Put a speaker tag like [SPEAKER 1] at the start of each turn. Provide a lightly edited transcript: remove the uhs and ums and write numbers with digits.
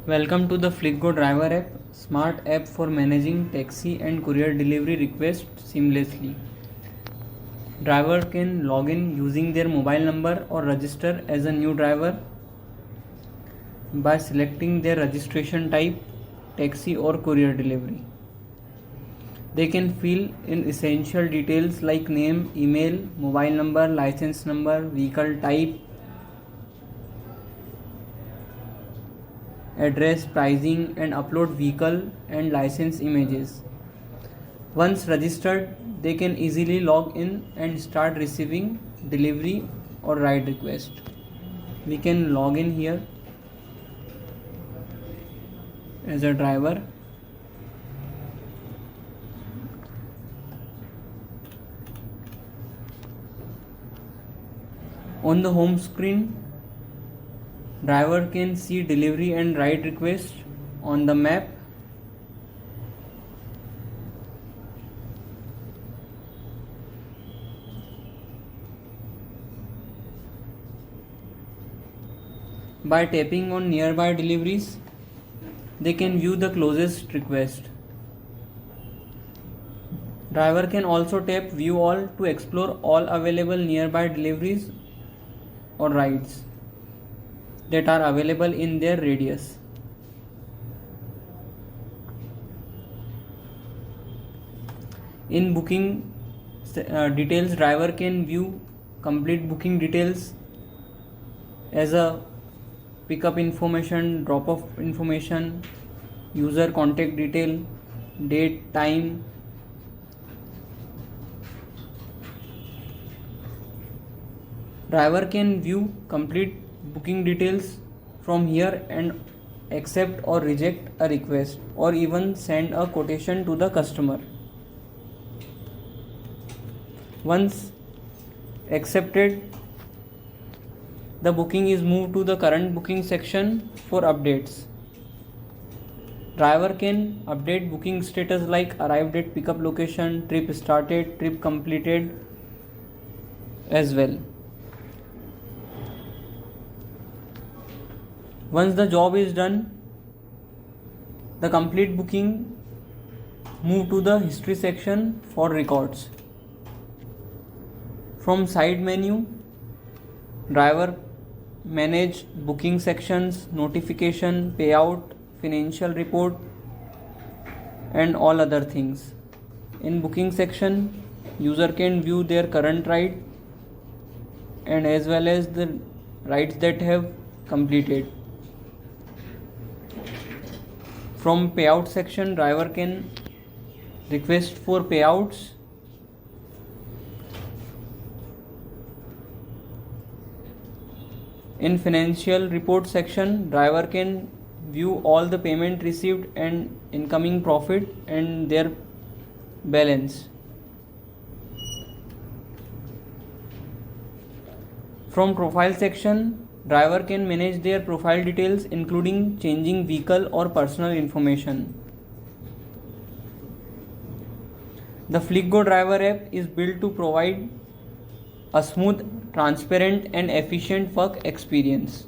[SPEAKER 1] Welcome to the FlickGo Driver app, smart app for managing taxi and courier delivery requests seamlessly. Driver can log in using their mobile number or register as a new driver by selecting their registration type, taxi or courier delivery. They can fill in essential details like name, email, mobile number, license number, vehicle type, address, pricing, and upload vehicle and license images. Once registered, they can easily log in and start receiving delivery or ride request. We can log in here as a driver. On the home screen, driver can see delivery and ride request on the map. By tapping on nearby deliveries, they can view the closest request. Driver can also tap view all to explore all available nearby deliveries or rides that are available in their radius. In booking details, driver can view complete booking details as a pickup information, drop off information, user contact detail, date, time. Driver can view complete booking details from here and accept or reject a request or even send a quotation to the customer. Once accepted, the booking is moved to the current booking section for updates. Driver can update booking status like arrived at pickup location, trip started, trip completed as well. Once the job is done, the complete booking move to the history section for records. From side menu, driver manage booking sections, notification, payout, financial report and all other things. In booking section, user can view their current ride and as well as the rides that have completed. From payout section, driver can request for payouts. In financial report section, driver can view all the payment received and incoming profit and their balance. From profile section, driver can manage their profile details including changing vehicle or personal information. The FlickGo Driver app is built to provide a smooth, transparent and efficient work experience.